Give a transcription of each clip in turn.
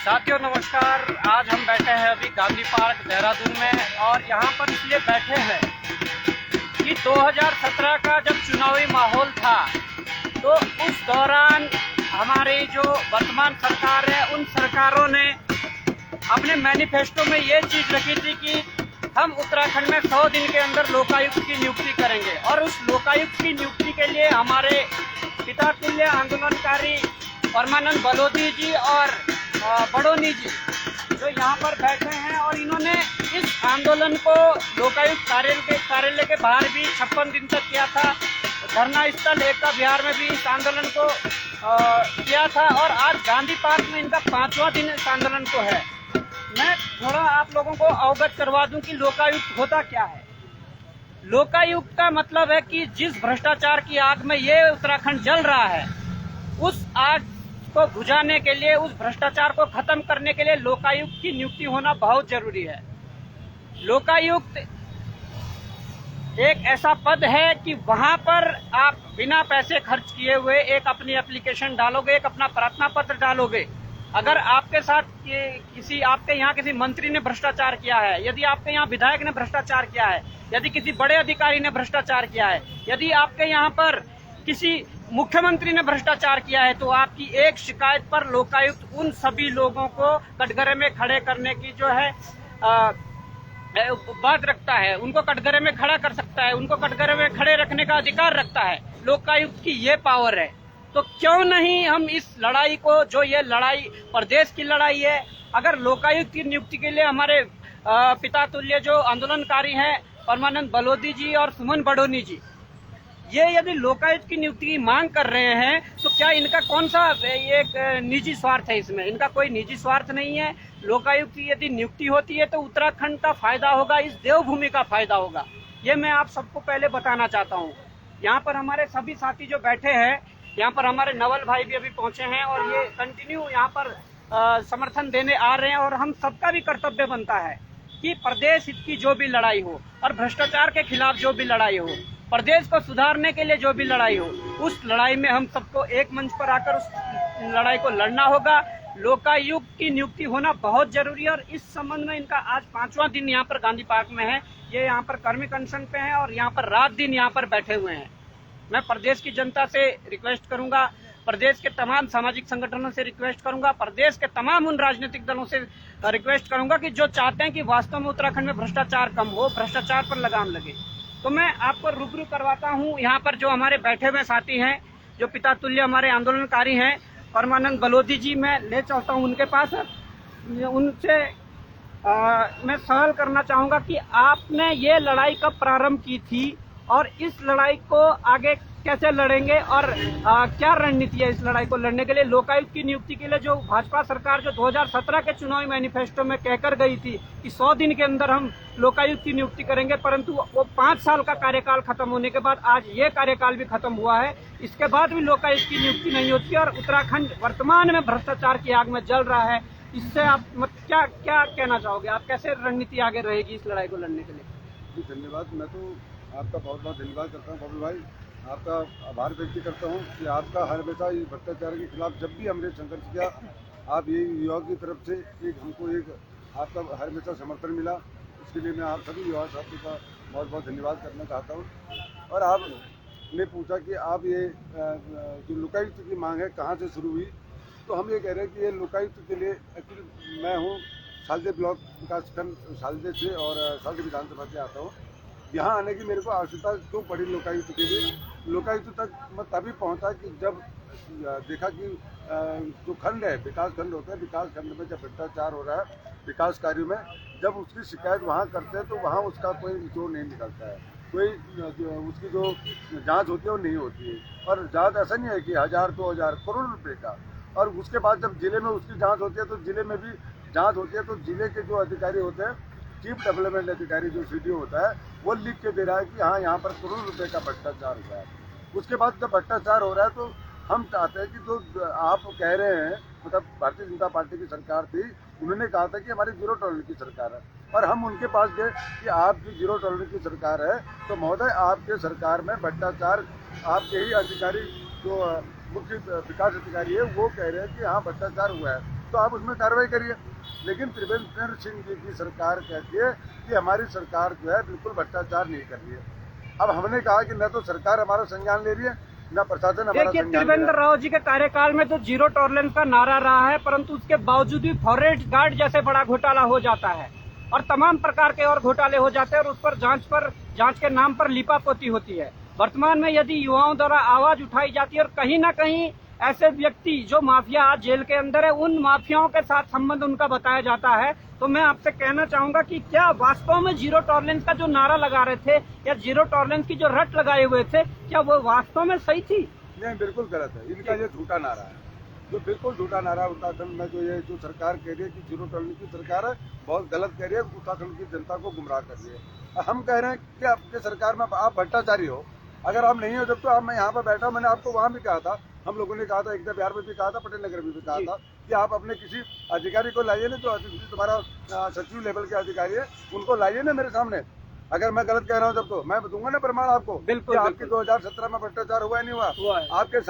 साथियों नमस्कार। आज हम बैठे हैं अभी गांधी पार्क देहरादून में और यहाँ पर इसलिए बैठे हैं कि 2017 का जब चुनावी माहौल था तो उस दौरान हमारी जो वर्तमान सरकार है उन सरकारों ने अपने मैनिफेस्टो में ये चीज़ रखी थी कि हम उत्तराखंड में 100 दिन के अंदर लोकायुक्त की नियुक्ति करेंगे और उस लोकायुक्त की नियुक्ति के लिए हमारे पिता तुल्य आंदोलनकारी परमानंद बलोदी जी और बड़ोनी जी जो यहाँ पर बैठे हैं और इन्होंने इस आंदोलन को लोकायुक्त कार्यालय के बाहर भी 56 दिन तक किया था। धरना स्थल एकता विहार में भी इस आंदोलन को किया था और आज गांधी पार्क में इनका 5वां दिन इस आंदोलन को है। मैं थोड़ा आप लोगों को अवगत करवा दूं कि लोकायुक्त होता क्या है। लोकायुक्त का मतलब है कि जिस भ्रष्टाचार की आग में ये उत्तराखंड जल रहा है उस आग को बुझाने के लिए, उस भ्रष्टाचार को खत्म करने के लिए लोकायुक्त की नियुक्ति होना बहुत जरूरी है। लोकायुक्त एक ऐसा पद है कि वहां पर आप बिना पैसे खर्च किए हुए एक अपनी एप्लीकेशन डालोगे, एक अपना प्रार्थना पत्र डालोगे। अगर आपके साथ आपके यहाँ किसी मंत्री ने भ्रष्टाचार किया है, यदि आपके यहाँ विधायक ने भ्रष्टाचार किया है, यदि किसी बड़े अधिकारी ने भ्रष्टाचार किया है, यदि आपके यहाँ पर किसी मुख्यमंत्री ने भ्रष्टाचार किया है तो आपकी एक शिकायत पर लोकायुक्त उन सभी लोगों को कटघरे में खड़े करने की जो है बात रखता है, उनको कटघरे में खड़ा कर सकता है, उनको कटघरे में खड़े रखने का अधिकार रखता है। लोकायुक्त की ये पावर है। तो क्यों नहीं हम इस लड़ाई को, जो ये लड़ाई प्रदेश की लड़ाई है, अगर लोकायुक्त की नियुक्ति के लिए हमारे पिता तुल्य जो आंदोलनकारी हैं परमानंद बलोदी जी और सुमन बड़ोनी जी, ये यदि लोकायुक्त की नियुक्ति की मांग कर रहे हैं तो क्या इनका कौन सा एक निजी स्वार्थ है? इसमें इनका कोई निजी स्वार्थ नहीं है। लोकायुक्त की यदि नियुक्ति होती है तो उत्तराखंड का फायदा होगा, इस देवभूमि का फायदा होगा। ये मैं आप सबको पहले बताना चाहता हूँ। यहाँ पर हमारे सभी साथी जो बैठे हैं, यहाँ पर हमारे नवल भाई भी अभी पहुंचे हैं और ये कंटिन्यू यहाँ पर समर्थन देने आ रहे हैं और हम सबका भी कर्तव्य बनता है कि प्रदेश हित की जो भी लड़ाई हो और भ्रष्टाचार के खिलाफ जो भी लड़ाई हो, प्रदेश को सुधारने के लिए जो भी लड़ाई हो, उस लड़ाई में हम सबको एक मंच पर आकर उस लड़ाई को लड़ना होगा। लोकायुक्त की नियुक्ति होना बहुत जरूरी है और इस संबंध में इनका आज 5वां दिन यहाँ पर गांधी पार्क में है। ये यहाँ पर कर्मी अनशन पे हैं और यहाँ पर रात दिन यहाँ पर बैठे हुए हैं। मैं प्रदेश की जनता से रिक्वेस्ट करूंगा, प्रदेश के तमाम सामाजिक संगठनों से रिक्वेस्ट करूंगा, प्रदेश के तमाम उन राजनीतिक दलों से रिक्वेस्ट करूंगा कि जो चाहते हैं कि वास्तव में उत्तराखंड में भ्रष्टाचार कम हो, भ्रष्टाचार पर लगाम लगे। तो मैं आपको रूबरू करवाता हूं यहाँ पर जो हमारे बैठे हुए साथी हैं, जो पिता तुल्य हमारे आंदोलनकारी हैं परमानंद बलोदी जी, मैं ले चलता हूं उनके पास। उनसे मैं सवाल करना चाहूंगा कि आपने ये लड़ाई कब प्रारंभ की थी और इस लड़ाई को आगे कैसे लड़ेंगे और क्या रणनीति है इस लड़ाई को लड़ने के लिए? लोकायुक्त की नियुक्ति के लिए जो भाजपा सरकार जो 2017 के चुनावी मैनिफेस्टो में कहकर गई थी कि 100 दिन के अंदर हम लोकायुक्त की नियुक्ति करेंगे, परंतु वो 5 साल का कार्यकाल खत्म होने के बाद आज ये कार्यकाल भी खत्म हुआ है, इसके बाद भी लोकायुक्त की नियुक्ति नहीं होती और उत्तराखंड वर्तमान में भ्रष्टाचार की आग में जल रहा है। इससे आप क्या कहना चाहोगे? आप कैसे रणनीति आगे रहेगी इस लड़ाई को लड़ने के लिए? धन्यवाद। मैं तो आपका बहुत बहुत धन्यवाद करता हूँ बाबू भाई, आपका आभार व्यक्त करता हूँ कि आपका हर हमेशा इस भ्रष्टाचार के खिलाफ जब भी हमने संघर्ष किया, आप ये युवाओं की तरफ से हमको आपका हर हमेशा समर्थन मिला। इसके लिए मैं आप सभी युवा साथियों का बहुत बहुत धन्यवाद करना चाहता हूँ। और आपने पूछा कि आप ये जो लोकायुक्त की मांग है कहाँ से शुरू हुई, तो हम ये कह रहे हैं कि ये लोकायुक्त के लिए एक्चुअली मैं हूँ सालदे ब्लॉक विकासखंड सालदे से और सालदे विधानसभा से आता हूँ। यहाँ आने की मेरे को आवश्यकता क्यों पड़ी लोकायुक्त के लिए? लोकायुक्त तक मैं तभी पहुँचा कि जब देखा कि जो खंड है, विकास खंड होता है, विकास खंड में जब भ्रष्टाचार हो रहा है विकास कार्यों में, जब उसकी शिकायत वहाँ करते हैं तो वहाँ उसका कोई निचोड़ नहीं निकलता है, कोई उसकी जो जांच होती है वो नहीं होती है। और जांच ऐसा नहीं है कि 1000 2000 करोड़ रुपए का। और उसके बाद जब जिले में उसकी जाँच होती है तो जिले में भी जाँच होती है, तो जिले के जो अधिकारी होते हैं, चीफ डेवलपमेंट अधिकारी जो CDO होता है, वो लिख के दे रहा है कि हाँ यहाँ पर करोड़ रुपए का भ्रष्टाचार हो रहा है। उसके बाद जब भ्रष्टाचार हो रहा है तो हम चाहते हैं कि जो आप कह रहे हैं, मतलब भारतीय जनता पार्टी की सरकार थी, उन्होंने कहा था कि हमारी 0 टॉलरेंस की सरकार है, और हम उनके पास गए कि आपकी 0 टॉलरेंस की सरकार है, तो महोदय आपके सरकार में भ्रष्टाचार, आपके ही अधिकारी जो मुख्य विकास अधिकारी है वो कह रहे हैं कि हाँ भ्रष्टाचार हुआ है। तो आप उसमें कार्रवाई करिए। लेकिन त्रिवेंद्र सिंह जी की सरकार कहती है कि हमारी सरकार जो है बिल्कुल भ्रष्टाचार नहीं कर रही है। अब हमने कहा कि न तो सरकार हमारा संज्ञान ले रही है, न प्रशासन हमारा देखिए, संज्ञान ले रहा त्रिवेंद्र है। राव जी के कार्यकाल में तो जीरो टॉलरेंस का नारा रहा है, परंतु उसके बावजूद भी फॉरेस्ट गार्ड जैसे बड़ा घोटाला हो जाता है और तमाम प्रकार के और घोटाले हो जाते हैं और उस पर जांच के नाम पर लिपापोती होती है। वर्तमान में यदि युवाओं द्वारा आवाज उठाई जाती है और कहीं न कहीं ऐसे व्यक्ति जो माफिया आज जेल के अंदर है, उन माफियाओं के साथ संबंध उनका बताया जाता है, तो मैं आपसे कहना चाहूंगा कि क्या वास्तव में जीरो टॉलरेंस का जो नारा लगा रहे थे या जीरो टॉलरेंस की जो रट लगाए हुए थे, क्या वो वास्तव में सही थी? नहीं, बिल्कुल गलत है। इनका ये झूठा नारा है, जो बिल्कुल झूठा नारा। उत्तराखंड में जो सरकार कह रही है कि जीरो टॉलरेंस की सरकार है, बहुत गलत कह रही है, उत्तराखंड की जनता को गुमराह कर रही है। हम कह रहे हैं कि आपके सरकार में आप भ्रष्टाचारी हो, अगर आप नहीं हो जब तो आप, मैं यहाँ पर बैठा, मैंने आपको वहाँ भी कहा था, हम लोगों ने कहा था, एकता बिहार में भी कहा था, पटेल नगर में भी कहा था कि आप अपने किसी अधिकारी को लाइए ना, जो तुम्हारा सचिव लेवल के अधिकारी है, उनको लाइए ना मेरे सामने। अगर मैं गलत कह रहा हूँ तब तो मैं दूंगा ना प्रमाण आपको। बिल्कुल, आपकी 2017 में भ्रष्टाचार हुआ नहीं हुआ? आपके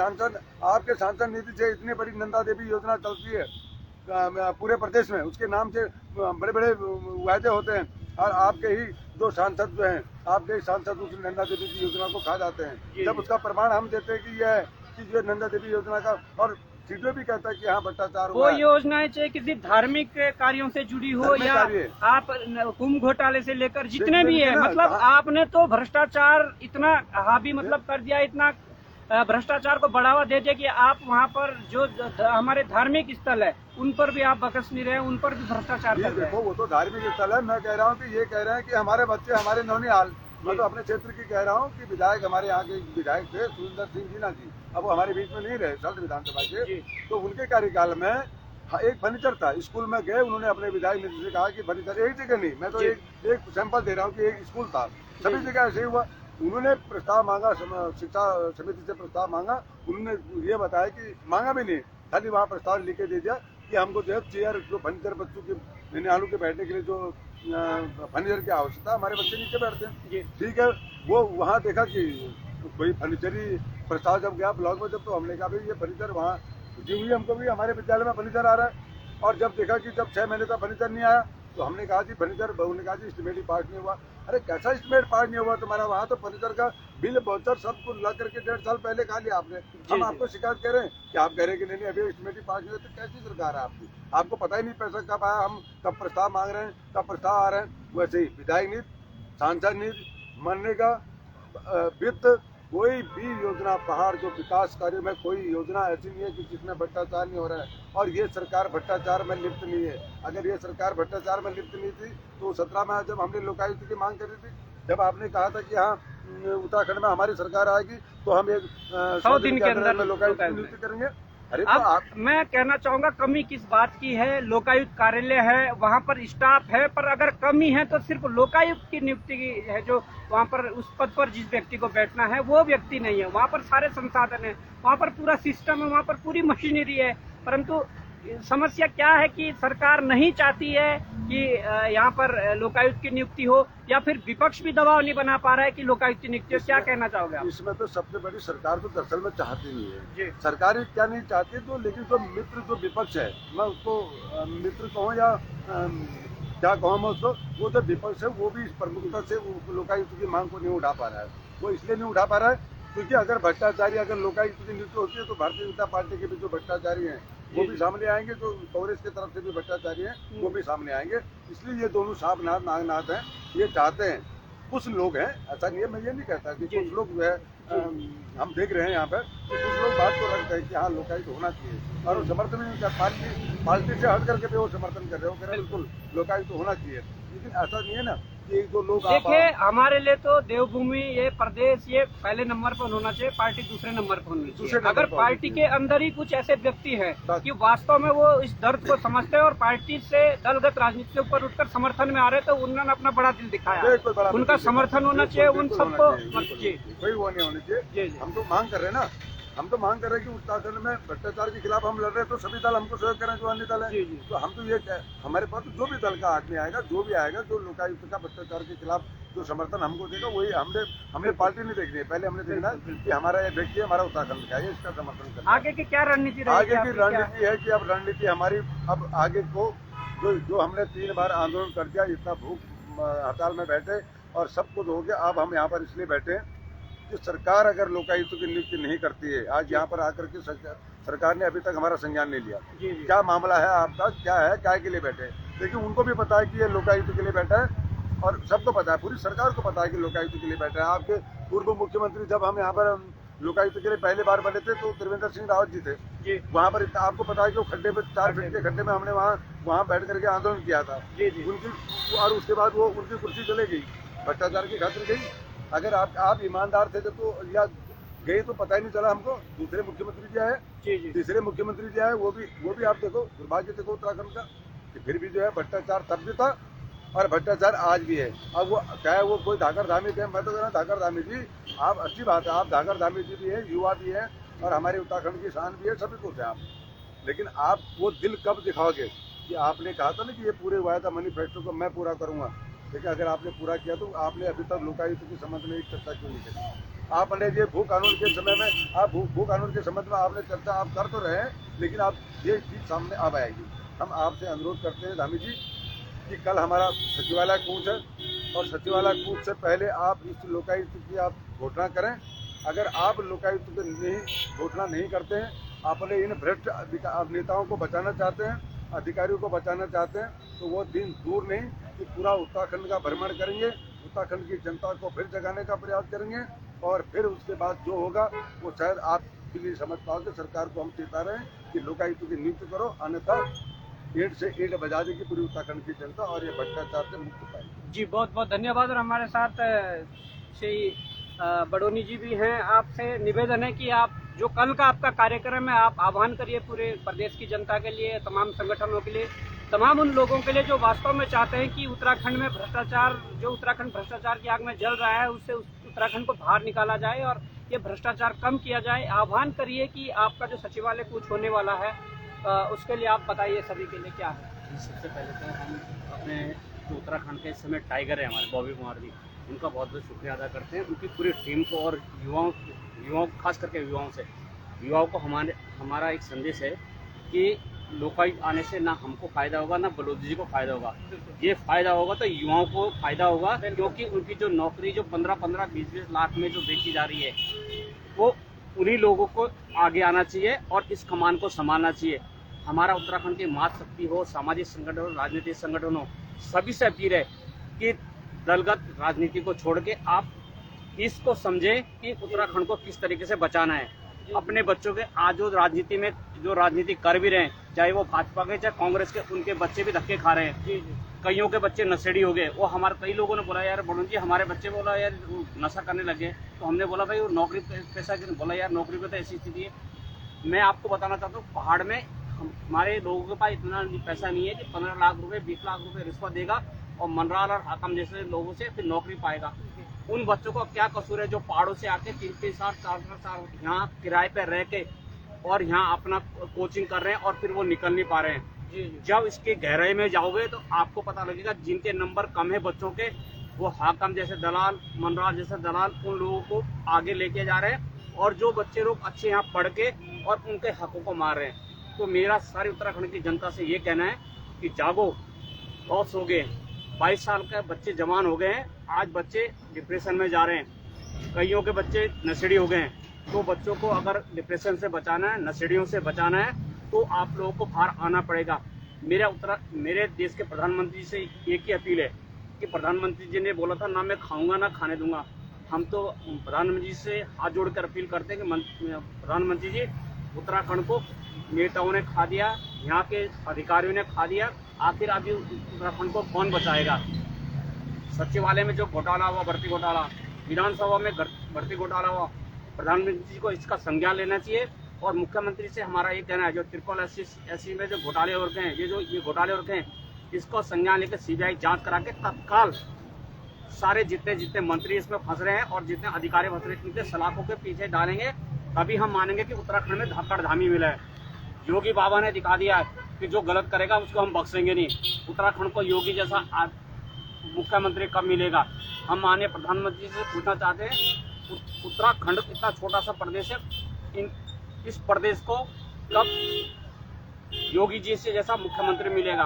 सांसद निधि से इतनी बड़ी नंदा देवी योजना चलती है पूरे प्रदेश में, उसके नाम से बड़े बड़े वायदे होते हैं और आपके ही दो सांसद जो हैं, आपके ही सांसद उस नंदा देवी की योजना को खा जाते हैं। जब उसका प्रमाण हम देते हैं कि यह है कि जो नंदा देवी योजना का, और सीधे भी कहता है कि हाँ भ्रष्टाचार हुआ वो है। योजनाएं चाहे किसी धार्मिक कार्यों से जुड़ी हो या आप कुंभ घोटाले से लेकर जितने भी है, मतलब आपने तो भ्रष्टाचार इतना हावी मतलब कर दिया, इतना भ्रष्टाचार को बढ़ावा दे दिया कि आप वहाँ पर जो हमारे धार्मिक स्थल है उन पर भी आप बकस नहीं रहे, उन पर भी भ्रष्टाचार कर रहे हैं। देखो, वो तो धार्मिक स्थल है। मैं कह रहा हूँ कि ये कह रहे हैं कि हमारे बच्चे हमारे नौनिहाल, मैं तो अपने क्षेत्र की कह रहा हूँ कि विधायक हमारे यहाँ के विधायक थे सुरेंद्र सिंह जीना जी, अब वो हमारे बीच में नहीं रहे सल्ट विधानसभा के, तो उनके कार्यकाल में एक फर्नीचर था, स्कूल में गए, उन्होंने अपने विधायक निधि से कहा कि फर्नीचर एक जगह नहीं, मैं तो एक सैंपल दे रहा हूँ कि एक स्कूल था, सभी जगह ऐसे ही हुआ। उन्होंने प्रस्ताव मांगा, शिक्षा समिति से प्रस्ताव मांगा, उन्होंने ये बताया कि मांगा भी नहीं, खाली वहाँ प्रस्ताव लिख के दे दिया कि हमको जो है चेयर, जो फर्नीचर बच्चों के ननिहालों के बैठने के लिए जो फर्नीचर की आवश्यकता, हमारे बच्चे नीचे बैठते हैं, ठीक है। वो वहाँ देखा कि कोई फर्नीचर ही प्रस्ताव जब गया ब्लॉक में, जब तो हमने कहा भाई ये फर्नीचर वहाँ जी हुई, हमको भी हमारे विद्यालय में फर्नीचर आ रहा है। और जब देखा कि जब 6 महीने का फर्नीचर नहीं आया, तो हमने कहा जी फर्नीचर, बहू ने कहा जी एस्टिमेट ही पास नहीं हुआ। अरे कैसा एस्टिमेट पास नहीं हुआ तुम्हारा? वहाँ तो फर्नीचर का बिल वाउचर सब कुछ लग करके 1.5 साल पहले खा लिया आपने। हम आपको शिकायत कर रहे हैं कि आप कह रहे हैं कि नहीं अभी एस्टिमेट ही पास नहीं हुआ, तो कैसी सरकार है आपकी? आपको पता ही नहीं पैसा कब आया, हम कब प्रस्ताव मांग रहे हैं, कब प्रस्ताव आ रहे हैं। वैसे ही विधायक नीति, सांसद नीति, मनरेगा, वित्त, कोई भी योजना, पहाड़ जो विकास कार्य में कोई योजना ऐसी नहीं है कि जिसमें भ्रष्टाचार नहीं हो रहा है। और ये सरकार भ्रष्टाचार में लिप्त नहीं है। अगर ये सरकार भ्रष्टाचार में लिप्त नहीं थी तो 17 में जब हमने लोकायुक्त की मांग करी थी, जब आपने कहा था कि हाँ उत्तराखंड में हमारी सरकार आएगी तो हम एक 100 दिन के अंदर लोकायुक्त की नियुक्ति करेंगे। अरे अब तो आप, मैं कहना चाहूंगा कमी किस बात की है? लोकायुक्त कार्यालय है, वहाँ पर स्टाफ है, पर अगर कमी है तो सिर्फ लोकायुक्त की नियुक्ति की है, जो वहाँ पर उस पद पर जिस व्यक्ति को बैठना है वो व्यक्ति नहीं है। वहाँ पर सारे संसाधन है, वहाँ पर पूरा सिस्टम है, वहाँ पर पूरी मशीनरी है, परंतु समस्या क्या है कि सरकार नहीं चाहती है कि यहाँ पर लोकायुक्त की नियुक्ति हो, या फिर विपक्ष भी दबाव नहीं बना पा रहा है कि लोकायुक्त की नियुक्ति हो। क्या कहना चाहोगे आप? इसमें तो सबसे बड़ी सरकार तो दरअसल में चाहती नहीं है। सरकार क्या नहीं चाहती, तो लेकिन जो मित्र जो विपक्ष है, मैं उसको मित्र कहूँ या क्या कहूँ मैं उसको, वो जो विपक्ष है वो भी इस प्रमुखता से लोकायुक्त की मांग को नहीं उठा पा रहा है। वो इसलिए नहीं उठा पा रहा है क्योंकि अगर भ्रष्टाचारी, अगर लोकायुक्त की नियुक्ति होती है तो भारतीय जनता पार्टी के भी जो भ्रष्टाचारी हैं वो भी सामने आएंगे, जो कांग्रेस की तरफ से भी भ्रष्टाचारी हैं वो भी सामने आएंगे। इसलिए ये दोनों साफ नागनाथ हैं। ये चाहते हैं, कुछ लोग हैं, ऐसा नहीं है, मैं ये नहीं कहता कि कुछ लोग जो है हम देख रहे हैं यहाँ पर कि कुछ लोग बात को रखते हैं कि हाँ लोकायुक्त होना चाहिए, और वो समर्थन नहीं कर, पार्टी से हट करके भी वो समर्थन कर रहे हो, कह रहे बिल्कुल लोकायुक्त होना चाहिए। लेकिन ऐसा नहीं है ना कि जो लोग, देखिए हमारे लिए तो देवभूमि, ये प्रदेश, ये पहले नंबर पर होना चाहिए, पार्टी दूसरे नंबर पर होनी चाहिए। अगर पार्टी के अंदर ही कुछ ऐसे व्यक्ति हैं कि वास्तव में वो इस दर्द को समझते हैं और पार्टी से दलगत राजनीति से ऊपर उठकर समर्थन में आ रहे, तो उन्होंने अपना बड़ा दिल दिखाया, उनका समर्थन होना चाहिए उन सबको। कोई वो नहीं होनी चाहिए। हम तो मांग कर रहे हैं ना हम तो मांग कर रहे हैं कि उत्तराखंड में भ्रष्टाचार के खिलाफ हम लड़ रहे हैं, तो सभी दल हमको सहयोग करें जो अन्य दल है। तो हम तो ये हमारे पास जो भी दल का आदमी आएगा, जो भी आएगा, जो लोकायुक्त का भ्रष्टाचार के खिलाफ जो समर्थन हमको देगा, वही हमने पार्टी नहीं देखनी है, पहले हमने देखना है कि हमारा ये व्यक्ति हमारा उत्तराखंड का है, इसका समर्थन करना। आगे की क्या रणनीति रहेगी? आगे की आपकी क्या रणनीति है कि अब रणनीति हमारी अब आगे को जो हमने 3 बार आंदोलन कर दिया, इतना भूख हड़ताल में बैठे और सब कुछ हो गया, अब हम यहाँ पर इसलिए बैठे हैं कि सरकार अगर लोकायुक्त की नियुक्ति नहीं करती है, आज यहाँ पर आकर के सरकार ने अभी तक हमारा संज्ञान नहीं लिया। क्या मामला है आपका, क्या है, क्या के लिए बैठे? लेकिन उनको भी पता है कि ये लोकायुक्त के लिए बैठा है और सबको पता है, पूरी सरकार को पता है कि लोकायुक्त के लिए बैठा है। आपके पूर्व मुख्यमंत्री जब हम यहाँ पर लोकायुक्त के लिए पहली बार बने थे तो त्रिवेंद्र सिंह रावत जी थे, वहाँ पर आपको पता है कि वो खड्डे पे 4 फीट के खड्डे में हमने वहाँ बैठ करके आंदोलन किया था उनकी, और उसके बाद वो उनकी कुर्सी चले गई, भ्रष्टाचार की खातिर गई। अगर आप ईमानदार थे तो या गए तो पता ही नहीं चला हमको। दूसरे मुख्यमंत्री जो है, तीसरे मुख्यमंत्री जो है, वो भी आप देखो, दुर्भाग्य देखो उत्तराखंड का कि फिर भी जो है भ्रष्टाचार तब भी था और भ्रष्टाचार आज भी है। अब वो चाहे वो कोई धाकर धामी थे, मैं तो कह रहा हूँ धाकर धामी जी आप अच्छी बात है, आप धाकर धामी जी भी है, युवा भी है और हमारे उत्तराखंड की शान भी है, सभी कुछ है आप, लेकिन आप वो दिल कब दिखाओगे कि आपने कहा था ना कि ये पूरे वायदा मैनिफेस्टो को मैं पूरा करूंगा, लेकिन अगर आपने पूरा किया तो आपने अभी तक लोकायुक्त के संबंध में एक चर्चा क्यों नहीं करी? आपने ये भू कानून के समय में आप भू कानून के संबंध में आपने चर्चा आप कर तो रहे हैं, लेकिन आप ये चीज सामने अब आएगी। हम आपसे अनुरोध करते हैं धामी जी कि कल हमारा सचिवालय कूच है और सचिवालय कूच से पहले आप इस लोकायुक्त की आप घोषणा करें। अगर आप लोकायुक्त की घोषणा नहीं करते हैं, अपने इन भ्रष्ट नेताओं को बचाना चाहते हैं, अधिकारियों को बचाना चाहते हैं, तो वो दिन दूर नहीं कि पूरा उत्तराखंड का भ्रमण करेंगे, उत्तराखंड की जनता को फिर जगाने का प्रयास करेंगे और फिर उसके बाद जो होगा वो शायद आप भी समझ पाओगे। सरकार को हम चेता रहे हैं कि लोकायुक्त की नियुक्ति करो, अन्यथा ईंट से ईंट बजा देगी पूरी उत्तराखंड की जनता और ये भ्रष्टाचार से मुक्त पाएगी। जी बहुत बहुत धन्यवाद। और हमारे साथ श्री बडोनी जी भी हैं। आपसे निवेदन है कि आप जो कल का आपका कार्यक्रम है, आप आह्वान करिए पूरे प्रदेश की जनता के लिए, तमाम संगठनों के लिए, तमाम उन लोगों के लिए जो वास्तव में चाहते हैं कि उत्तराखंड में भ्रष्टाचार, जो उत्तराखंड भ्रष्टाचार की आग में जल रहा है, उससे उत्तराखंड को बाहर निकाला जाए और ये भ्रष्टाचार कम किया जाए। आह्वान करिए कि आपका जो सचिवालय कूच होने वाला है, उसके लिए आप बताइए सभी के लिए क्या है। सबसे पहले तो हम अपने जो उत्तराखंड के इस समय टाइगर है हमारे बॉबी कुमार जी, उनका बहुत बहुत शुक्रिया अदा करते हैं, उनकी पूरी टीम को और युवाओं खास करके युवाओं को हमारा एक संदेश है कि लोकायुक्त आने से ना हमको फायदा होगा ना बलोच जी को फायदा होगा। ये फायदा होगा तो युवाओं को फायदा होगा, क्योंकि उनकी जो नौकरी जो 15-15, 20-20 लाख में जो बेची जा रही है, वो उन्हीं लोगों को आगे आना चाहिए और इस कमान को संभालना चाहिए। हमारा उत्तराखंड की मात शक्ति हो, सामाजिक संगठन हो, राजनीतिक संगठन हो, सभी से अपील है कि दलगत राजनीति को छोड़ के आप इसको समझे कि उत्तराखंड को किस तरीके से बचाना है। अपने बच्चों के आज जो राजनीति में जो राजनीति कर भी रहे हैं, चाहे वो भाजपा के चाहे कांग्रेस के, उनके बच्चे भी धक्के खा रहे हैं। कईयों के बच्चे नशेड़ी हो गए। वो हमारे कई लोगों ने बोला यार बड़ों जी हमारे बच्चे बोला यार नशा करने लगे, तो हमने बोला भाई वो नौकरी पैसा क्यों? बोला यार नौकरी पे तो ऐसी स्थिति है। मैं आपको बताना चाहता हूँ, पहाड़ में हमारे लोगों के पास इतना पैसा नहीं है कि 15 लाख रुपए 20 लाख रुपए रिश्वत देगा और मनराल और हाकम जैसे लोगों से फिर नौकरी पाएगा। उन बच्चों को क्या कसूर है जो पहाड़ों से आके 3-3 साल 4-4 साल यहाँ किराए पे रह के और यहाँ अपना कोचिंग कर रहे हैं और फिर वो निकल नहीं पा रहे हैं। जब इसके गहराई में जाओगे तो आपको पता लगेगा जिनके नंबर कम है बच्चों के, वो हाकम जैसे दलाल, मनराल जैसे दलाल उन लोगों को आगे लेके जा रहे हैं और जो बच्चे लोग अच्छे यहाँ पढ़ के और उनके हकों को मार रहे हैं। तो मेरा सारी उत्तराखंड की जनता से ये कहना है कि जागो, बहुत सो गए। 22 साल के बच्चे जवान हो गए हैं, आज बच्चे डिप्रेशन में जा रहे हैं, कईयों के बच्चे नशेड़ी हो गए हैं। तो बच्चों को अगर डिप्रेशन से बचाना है, नशेड़ियों से बचाना है, तो आप लोगों को बाहर आना पड़ेगा। मेरे देश के प्रधानमंत्री से एक ही अपील है कि प्रधानमंत्री जी ने बोला था ना मैं खाऊंगा ना खाने दूंगा। हम तो प्रधानमंत्री जी से हाथ जोड़कर अपील करते हैं कि प्रधानमंत्री जी उत्तराखंड को नेताओं ने खा दिया, यहाँ के अधिकारियों ने खा दिया, आखिर अभी उत्तराखंड को कौन बचाएगा? सचिवालय में जो घोटाला हुआ, भर्ती घोटाला, विधानसभा में भर्ती घोटाला हुआ, प्रधानमंत्री जी को इसका संज्ञान लेना चाहिए। और मुख्यमंत्री से हमारा ये कहना है जो SC में जो घोटाले हो रखे हैं, ये घोटाले हो रखे हैं, इसको संज्ञान लेकर CBI जांच करा के तत्काल सारे जितने मंत्री इसमें फंस रहे हैं और जितने अधिकारी फंस रहे हैं, इनके सलाखों के पीछे डालेंगे तभी हम मानेंगे कि उत्तराखंड में धाकड़ धामी मिला है। योगी बाबा ने दिखा दिया है कि जो गलत करेगा उसको हम बख्शेंगे नहीं। उत्तराखंड को योगी जैसा मुख्यमंत्री कब मिलेगा? हम माननीय प्रधानमंत्री से पूछना चाहते हैं, उत्तराखंड इतना छोटा सा प्रदेश है, इस प्रदेश को कब योगी जी से जैसा मुख्यमंत्री मिलेगा?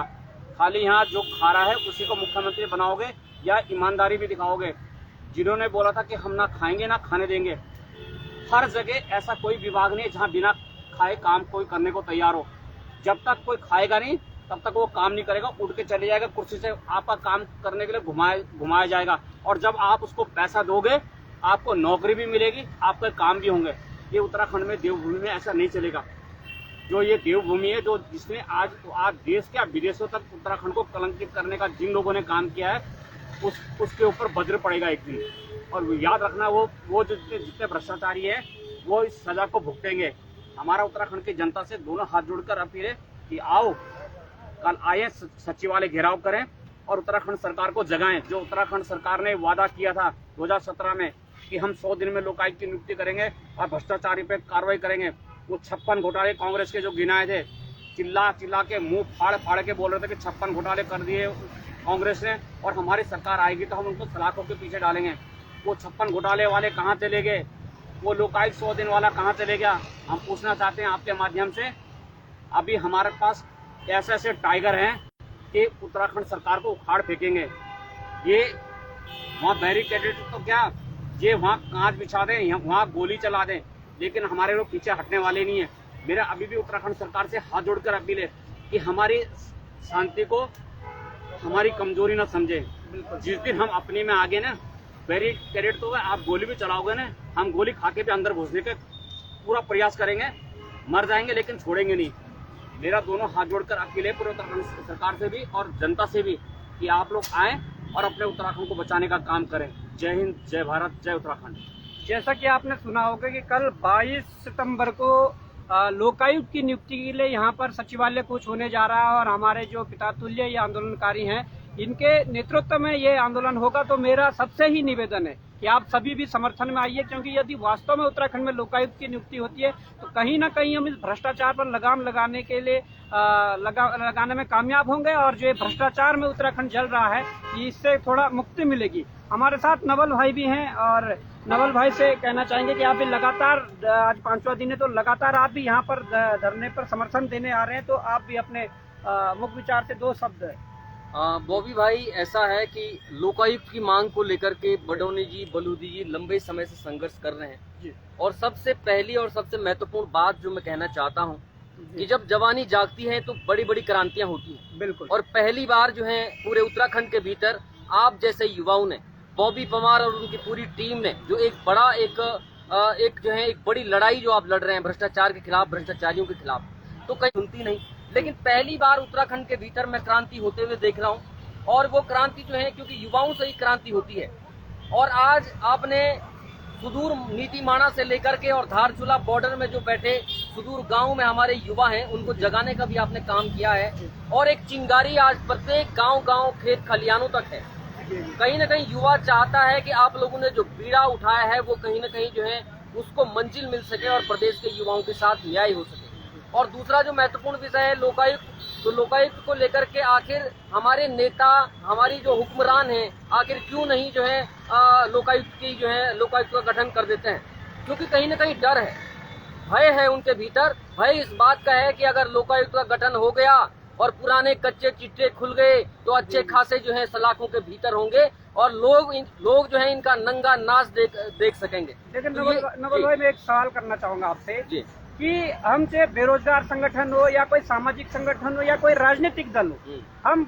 खाली यहाँ जो खा रहा है उसी को मुख्यमंत्री बनाओगे या ईमानदारी भी दिखाओगे? जिन्होंने बोला था कि हम ना खाएंगे ना खाने देंगे, हर जगह ऐसा कोई विभाग नहीं है जहाँ बिना खाए काम कोई करने को तैयार हो। जब तक कोई खाएगा नहीं तब तक वो काम नहीं करेगा, उठ के चले जाएगा, कुर्सी से आपका काम करने के लिए घुमाया जाएगा। और जब आप उसको पैसा दोगे आपको नौकरी भी मिलेगी, आपके काम भी होंगे। ये उत्तराखंड में देवभूमि में ऐसा नहीं चलेगा। जो ये देवभूमि है, जो जिसने आज देश के विदेशों तक उत्तराखंड को कलंकित करने का जिन लोगों ने काम किया है, उसके ऊपर वज्र पड़ेगा एक दिन। और याद रखना, वो जितने भ्रष्टाचारी है वो इस सजा को भुगतेंगे। हमारा उत्तराखंड की जनता से दोनों हाथ जोड़कर अपील है कि आओ, कल आए, सचिवालय घेराव करें और उत्तराखंड सरकार को जगाएं। जो उत्तराखंड सरकार ने वादा किया था 2017 में कि हम 100 दिन में लोकायुक्त की नियुक्ति करेंगे और भ्रष्टाचारी पे कार्रवाई करेंगे, वो 56 घोटाले कांग्रेस के जो गिनाए थे, चिल्ला के मुंह फाड़ के बोल रहे थे कि 56 घोटाले कर दिए कांग्रेस ने और हमारी सरकार आएगी तो हम उनको सलाखों के पीछे डालेंगे। वो 56 घोटाले वाले कहाँ चले गए? वो लोकायुक्त 100 दिन वाला कहाँ चले गया? हम पूछना चाहते हैं आपके माध्यम से। अभी हमारे पास ऐसे टाइगर हैं कि उत्तराखंड सरकार को उखाड़ फेंकेंगे। ये वहाँ बैरिकेडेड तो क्या, ये वहाँ कांच बिछा दें, वहाँ गोली चला दें, लेकिन हमारे लोग पीछे हटने वाले नहीं है। मेरा अभी भी उत्तराखंड सरकार से हाथ जोड़कर अपील है कि हमारी शांति को हमारी कमजोरी न समझे। जिस दिन हम अपने में आगे ना, बैरिकेडेड तो आप गोली भी चलाओगे ना, हम गोली खा के भी अंदर घुसने का पूरा प्रयास करेंगे, मर जाएंगे लेकिन छोड़ेंगे नहीं। मेरा दोनों हाथ जोड़कर अपील है पूरे उत्तराखंड सरकार से भी और जनता से भी कि आप लोग आएं और अपने उत्तराखंड को बचाने का काम करें। जय हिंद, जय भारत, जय उत्तराखंड। जैसा कि आपने सुना होगा कि कल 22 सितंबर को लोकायुक्त की नियुक्ति के लिए यहाँ पर सचिवालय कूच होने जा रहा है और हमारे जो पितातुल्य ये आंदोलनकारी हैं, इनके नेतृत्व में ये आंदोलन होगा। तो मेरा सबसे ही निवेदन है कि आप सभी भी समर्थन में आइए, क्योंकि यदि वास्तव में उत्तराखंड में लोकायुक्त की नियुक्ति होती है तो कहीं ना कहीं हम इस भ्रष्टाचार पर लगाम लगाने के लिए लगाने में कामयाब होंगे और जो भ्रष्टाचार में उत्तराखंड जल रहा है इससे थोड़ा मुक्ति मिलेगी। हमारे साथ नवल भाई भी हैं और नवल भाई से कहना चाहेंगे कि आप भी लगातार, आज 5वां दिन है तो लगातार आप भी यहाँ पर धरने पर समर्थन देने आ रहे हैं, तो आप भी अपने मुख्य विचार से 2 शब्द। बॉबी भाई, ऐसा है कि लोकायुक्त की मांग को लेकर के बडोनी जी, बलूदी जी लंबे समय से संघर्ष कर रहे हैं जी। और सबसे पहली और सबसे महत्वपूर्ण बात जो मैं कहना चाहता हूं कि जब जवानी जागती है तो बड़ी बड़ी क्रांतियां होती हैं। बिल्कुल। और पहली बार जो है पूरे उत्तराखंड के भीतर आप जैसे युवाओं ने, बॉबी परमार और उनकी पूरी टीम ने जो एक बड़ा एक जो है एक बड़ी लड़ाई जो आप लड़ रहे हैं भ्रष्टाचार के खिलाफ, भ्रष्टाचारियों के खिलाफ, तो कहीं सुनती नहीं, लेकिन पहली बार उत्तराखंड के भीतर मैं क्रांति होते हुए देख रहा हूँ। और वो क्रांति जो है, क्योंकि युवाओं से ही क्रांति होती है। और आज आपने सुदूर नीतिमाणा से लेकर के और धारचूला बॉर्डर में जो बैठे सुदूर गांव में हमारे युवा हैं, उनको जगाने का भी आपने काम किया है। और एक चिंगारी आज प्रत्येक गांव खेत खलियानों तक है। कहीं ना कहीं युवा चाहता है कि आप लोगों ने जो बीड़ा उठाया है वो कहीं ना कहीं जो है उसको मंजिल मिल सके और प्रदेश के युवाओं के साथ न्याय हो सके। और दूसरा जो महत्वपूर्ण विषय है लोकायुक्त, तो लोकायुक्त को लेकर के आखिर हमारे नेता, हमारी जो हुक्मरान हैं, आखिर क्यों नहीं जो है लोकायुक्त का गठन कर देते हैं? क्योंकि कहीं ना कहीं डर है, भय है उनके भीतर। भय इस बात का है कि अगर लोकायुक्त का गठन हो गया और पुराने कच्चे चिट्टे खुल गए तो अच्छे खासे जो है सलाखों के भीतर होंगे और लोग जो है इनका नंगा नाच देख सकेंगे। लेकिन नवल भाई, मैं एक सवाल करना चाहूंगा आपसे जी कि हम चाहे बेरोजगार संगठन हो या कोई सामाजिक संगठन हो या कोई राजनीतिक दल हो, हम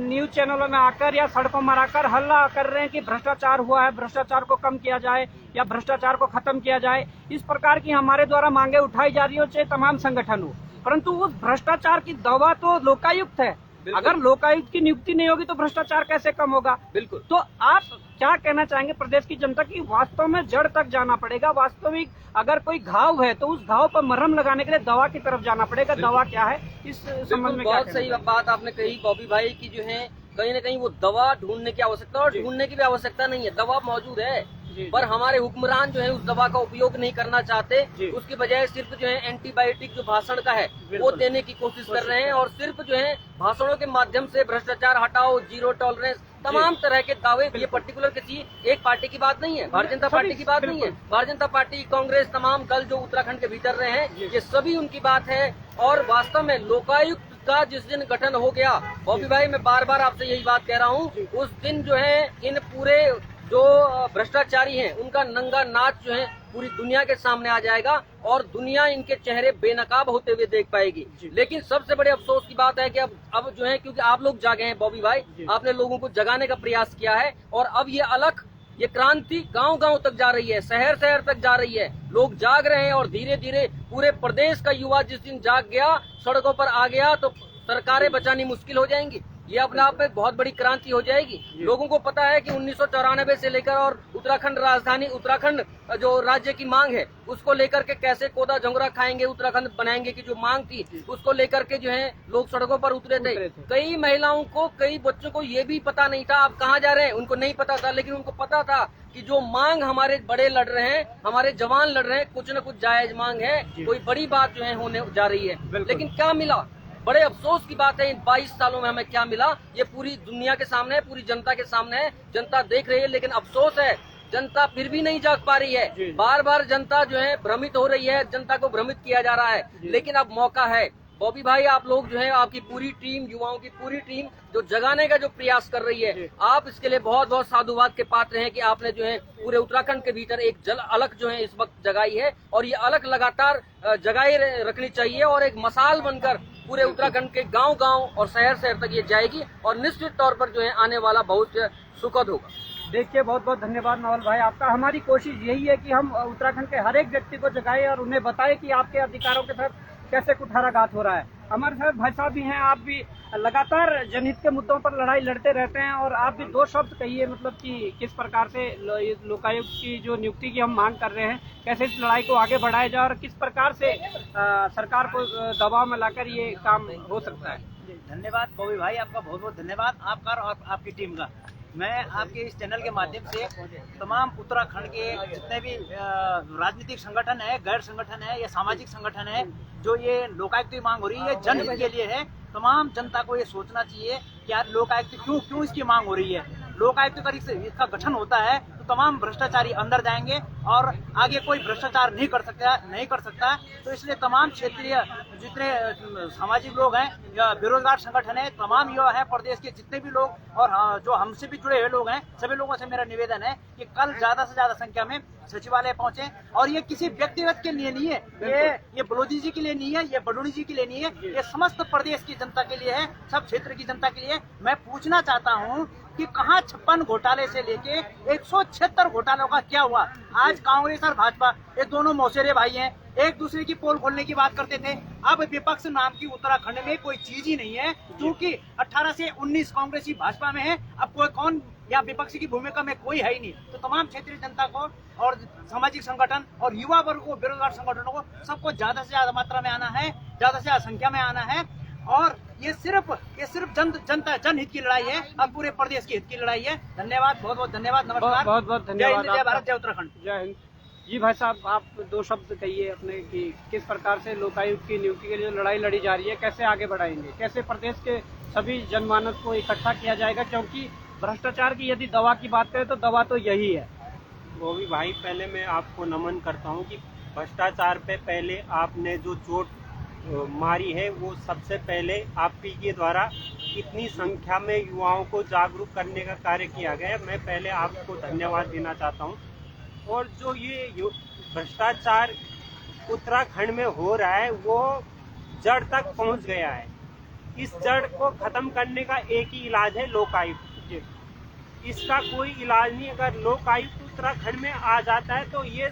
न्यूज चैनलों में आकर या सड़कों में आकर हल्ला कर रहे हैं कि भ्रष्टाचार हुआ है, भ्रष्टाचार को कम किया जाए या भ्रष्टाचार को खत्म किया जाए। इस प्रकार की हमारे द्वारा मांगे उठाई जा रही हो, चाहे तमाम संगठन हो, परंतु उस भ्रष्टाचार की दवा तो लोकायुक्त है। अगर लोकायुक्त की नियुक्ति नहीं होगी तो भ्रष्टाचार कैसे कम होगा? बिल्कुल। तो आप क्या कहना चाहेंगे प्रदेश की जनता की? वास्तव में जड़ तक जाना पड़ेगा। वास्तविक अगर कोई घाव है तो उस घाव पर मरहम लगाने के लिए दवा की तरफ जाना पड़ेगा। दवा क्या है इस संबंध में? बहुत सही बात आपने कही बॉबी भाई की जो है कहीं ना कहीं वो दवा ढूंढने की आवश्यकता, और ढूंढने की भी आवश्यकता नहीं है, दवा मौजूद है। जी। पर हमारे हुक्मरान जो है उस दवा का उपयोग नहीं करना चाहते। जी। उसकी बजाय सिर्फ जो है एंटीबायोटिक जो भाषण का है वो बिल्कुल। देने की कोशिश कर रहे हैं, और सिर्फ जो है भाषणों के माध्यम से भ्रष्टाचार हटाओ, जीरो टॉलरेंस, तमाम तरह के दावे। ये पर्टिकुलर किसी एक पार्टी की बात नहीं है, भारतीय जनता पार्टी की बात नहीं है। भारतीय जनता पार्टी, कांग्रेस, तमाम दल जो उत्तराखंड के भीतर रहे हैं, ये सभी उनकी बात है। और वास्तव में लोकायुक्त का जिस दिन गठन हो गया, बॉबी भाई मैं बार बार आपसे यही बात कह रहा हूँ, उस दिन जो है इन पूरे जो भ्रष्टाचारी हैं उनका नंगा नाच जो है पूरी दुनिया के सामने आ जाएगा, और दुनिया इनके चेहरे बेनकाब होते हुए देख पाएगी। लेकिन सबसे बड़े अफसोस की बात है कि अब जो है, क्योंकि आप लोग जागे हैं बॉबी भाई, आपने लोगों को जगाने का प्रयास किया है, और अब ये अलग, ये क्रांति गांव गांव तक जा रही है, शहर शहर तक जा रही है। लोग जाग रहे हैं, और धीरे धीरे पूरे प्रदेश का युवा जिस दिन जाग गया, सड़कों पर आ गया, तो सरकारें बचानी मुश्किल हो जाएंगी। ये अपने आप में बहुत बड़ी क्रांति हो जाएगी। लोगों को पता है कि 1994 से लेकर और उत्तराखंड राजधानी, उत्तराखंड जो राज्य की मांग है उसको लेकर के कैसे कोदा झंगोरा खाएंगे, उत्तराखंड बनाएंगे की जो मांग थी उसको लेकर के जो है लोग सड़कों पर उतरे थे। कई महिलाओं को, कई बच्चों को ये भी पता नहीं था आप कहाँ जा रहे हैं, उनको नहीं पता था, लेकिन उनको पता था कि जो मांग हमारे बड़े लड़ रहे हैं, हमारे जवान लड़ रहे हैं, कुछ न कुछ जायज मांग है, कोई बड़ी बात जो है होने जा रही है। लेकिन क्या मिला? बड़े अफसोस की बात है, इन 22 सालों में हमें क्या मिला ये पूरी दुनिया के सामने है, पूरी जनता के सामने है, जनता देख रही है। लेकिन अफसोस है जनता फिर भी नहीं जाग पा रही है। बार बार जनता जो है भ्रमित हो रही है, जनता को भ्रमित किया जा रहा है। लेकिन अब मौका है बॉबी भाई, आप लोग जो है, आपकी पूरी टीम, युवाओं की पूरी टीम जो जगाने का जो प्रयास कर रही है, आप इसके लिए बहुत बहुत साधुवाद के पात्र हैं कि आपने जो है पूरे उत्तराखंड के भीतर एक अलग जो है इस वक्त जगाई है, और ये अलग लगातार जगाई रखनी चाहिए, और एक मसाल बनकर पूरे उत्तराखंड के गांव गांव और शहर शहर तक ये जाएगी, और निश्चित तौर पर जो है आने वाला भविष्य सुखद होगा। देखिए, बहुत बहुत धन्यवाद नवल भाई आपका। हमारी कोशिश यही है कि हम उत्तराखंड के हर एक व्यक्ति को जगाएं और उन्हें बताएं कि आपके अधिकारों के साथ कैसे कुठाराघात हो रहा है। हमारे साथ भाई साहब भी हैं, आप भी लगातार जनहित के मुद्दों पर लड़ाई लड़ते रहते हैं, और आप भी दो शब्द कहिए, मतलब कि किस प्रकार से लोकायुक्त की जो नियुक्ति की हम मांग कर रहे हैं, कैसे इस लड़ाई को आगे बढ़ाया जाए, और किस प्रकार से सरकार को दबाव में लाकर ये काम हो सकता है। धन्यवाद बॉबी भाई, आपका बहुत बहुत धन्यवाद, आपका और आपकी टीम का। मैं आपके इस चैनल के माध्यम से तमाम उत्तराखंड के जितने भी राजनीतिक संगठन है, गैर संगठन है या सामाजिक संगठन है, जो ये लोकायुक्त की मांग हो रही है, जनहित के लिए है। तमाम जनता को ये सोचना चाहिए कि यार लोकायुक्त क्यों इसकी मांग हो रही है। लोकायुक्त का इसका गठन होता है तो तमाम भ्रष्टाचारी अंदर जाएंगे और आगे कोई भ्रष्टाचार नहीं कर सकता। तो इसलिए तमाम क्षेत्रीय जितने सामाजिक लोग हैं या बेरोजगार संगठन है, तमाम युवा है, प्रदेश के जितने भी लोग और जो हमसे भी जुड़े हुए लोग हैं, सभी लोगों से मेरा निवेदन है कि कल ज्यादा से ज्यादा संख्या में सचिवालय पहुंचे। और ये किसी व्यक्तिगत के लिए नहीं है, ये बलोदी जी के लिए नहीं है, ये बडूनी जी के लिए नहीं है, ये समस्त प्रदेश की जनता के लिए है, सब क्षेत्र की जनता के लिए। मैं पूछना चाहता हूँ कि कहाँ 56 घोटाले से लेके 176 घोटालों का क्या हुआ। आज कांग्रेस और भाजपा ये दोनों मौसेरे भाई हैं, एक दूसरे की पोल खोलने की बात करते थे। अब विपक्ष नाम की उत्तराखंड में कोई चीज ही नहीं है, क्योंकि 18 से 19 कांग्रेसी भाजपा में है। अब कोई कौन या विपक्ष की भूमिका में कोई है ही नहीं। तो तमाम क्षेत्रीय जनता को और सामाजिक संगठन और युवा वर्ग को, बेरोजगार संगठनों को, सबको ज्यादा से ज्यादा मात्रा में आना है, ज्यादा से ज्यादा संख्या में आना है। और ये सिर्फ जनहित की लड़ाई है और पूरे प्रदेश की हित की लड़ाई है। धन्यवाद, बहुत बहुत धन्यवाद, नमस्कार, बहुत बहुत जय धन्यवाद। हिंद, जय भारत, जय उत्तराखंड। जय हिंद। जी भाई साहब, आप दो शब्द कहिए अपने कि किस प्रकार से लोकायुक्त की नियुक्ति के लिए लड़ाई लड़ी जा रही है, कैसे आगे बढ़ाएंगे, कैसे प्रदेश के सभी जनमानस को इकट्ठा किया जाएगा, क्योंकि भ्रष्टाचार की यदि दवा की बात करें तो दवा तो यही है। बॉबी भाई, पहले मैं आपको नमन करता हूं कि भ्रष्टाचार पे पहले आपने जो चोट मारी है वो सबसे पहले आप ही के द्वारा इतनी संख्या में युवाओं को जागरूक करने का कार्य किया गया है। मैं पहले आपको धन्यवाद देना चाहता हूं। और जो ये भ्रष्टाचार उत्तराखंड में हो रहा है वो जड़ तक पहुंच गया है। इस जड़ को खत्म करने का एक ही इलाज है, लोकायुक्त। इसका कोई इलाज नहीं। अगर लोकायुक्त उत्तराखंड में आ जाता है तो ये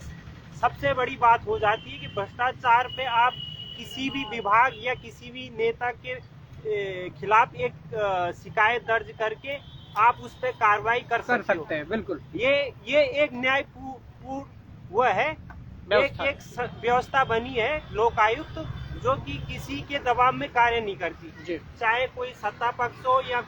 सबसे बड़ी बात हो जाती है कि भ्रष्टाचार पे आप किसी भी विभाग या किसी भी नेता के खिलाफ एक शिकायत दर्ज करके आप उस पर कार्रवाई कर सकते हैं। बिल्कुल, ये एक न्यायपूर्ण वो है, एक व्यवस्था बनी है लोकायुक्त, जो कि किसी के दबाव में कार्य नहीं करती, चाहे कोई सत्ता पक्ष हो या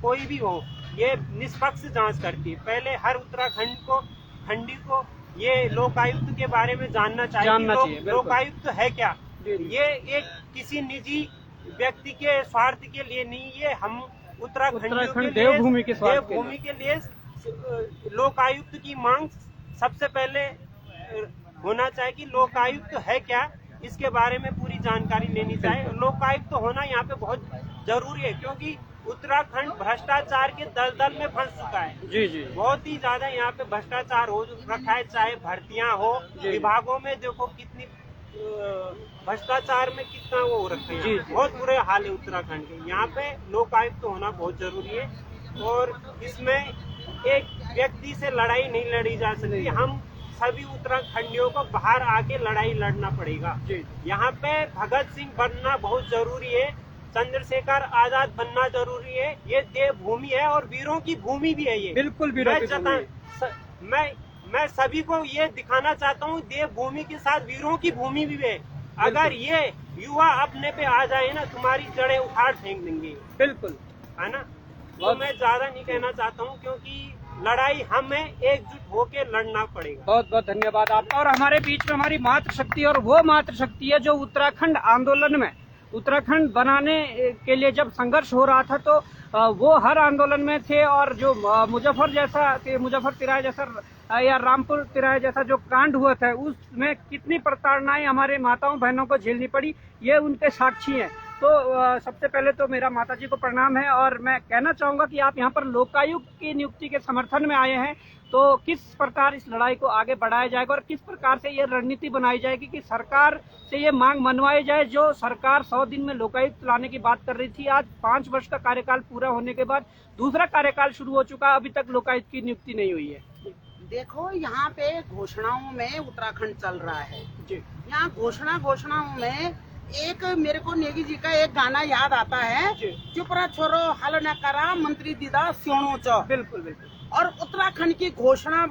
कोई भी हो। ये निष्पक्ष जांच करती है। पहले हर उत्तराखंड को खंडी को ये लोकायुक्त के बारे में जानना चाहिए। बिल्कुल। लोकायुक्त है क्या? जी, जी। ये एक किसी निजी व्यक्ति के स्वार्थ के लिए नहीं, ये हम उत्तराखंडियों के लिए, देवभूमि के स्वार्थ के देवभूमि के लिए लोकायुक्त की मांग सबसे पहले होना चाहिए कि लोकायुक्त है क्या, इसके बारे में पूरी जानकारी लेनी चाहिए। लोकायुक्त होना यहाँ पे बहुत जरूरी है, क्योंकि उत्तराखंड भ्रष्टाचार के दलदल में फंस चुका है। जी जी। बहुत ही ज्यादा यहाँ पे भ्रष्टाचार हो रखा है, चाहे भर्तियां हो, विभागों में देखो कितनी भ्रष्टाचार में कितना वो हो रखा है। बहुत बुरे हाल है उत्तराखंड के। यहाँ पे लोकायुक्त होना बहुत जरूरी है, और इसमें एक व्यक्ति से लड़ाई नहीं लड़ी जा सकती। हम सभी उत्तराखंडियों को बाहर आके लड़ाई लड़ना पड़ेगा। यहाँ पे भगत सिंह बनना बहुत जरूरी है, चंद्रशेखर आजाद बनना जरूरी है। ये देवभूमि है और वीरों की भूमि भी है ये। बिल्कुल वीरों की भूमि। मैं सभी को ये दिखाना चाहता हूँ, देवभूमि के साथ वीरों की भूमि भी है। अगर ये युवा अपने पे आ जाए ना, तुम्हारी जड़ें उखाड़ फेंक देंगे। बिल्कुल, है ना? तो मैं ज्यादा नहीं कहना चाहता हूँ, क्योंकि लड़ाई हमें एकजुट होके लड़ना पड़ेगा। बहुत बहुत धन्यवाद आपका। और हमारे बीच में हमारी मातृशक्ति, और वो मातृशक्ति है जो उत्तराखंड आंदोलन में, उत्तराखंड बनाने के लिए जब संघर्ष हो रहा था तो वो हर आंदोलन में थे। और जो मुजफ्फर तिराए जैसा या रामपुर तिराए जैसा जो कांड हुआ था, उसमें कितनी प्रताड़नाएं हमारे माताओं बहनों को झेलनी पड़ी, ये उनके साक्षी हैं। तो सबसे पहले तो मेरा माताजी को प्रणाम है, और मैं कहना चाहूंगा कि आप यहाँ पर लोकायुक्त की नियुक्ति के समर्थन में आए हैं, तो किस प्रकार इस लड़ाई को आगे बढ़ाया जाएगा और किस प्रकार से ये रणनीति बनाई जाएगी कि सरकार से ये मांग मनवाई जाए, जो सरकार 100 दिन में लोकायुक्त लाने की बात कर रही थी। आज 5 वर्ष का कार्यकाल पूरा होने के बाद दूसरा कार्यकाल शुरू हो चुका, अभी तक लोकायुक्त की नियुक्ति नहीं हुई है। देखो, यहाँ पे घोषणाओं में उत्तराखंड चल रहा है जी। यहाँ घोषणाओं में एक मेरे को नेगी जी का एक गाना याद आता है, चुप रहा छोरो हल न करा मंत्री दीदा स्योणो च। बिल्कुल बिल्कुल। और उत्तराखंड की घोषणा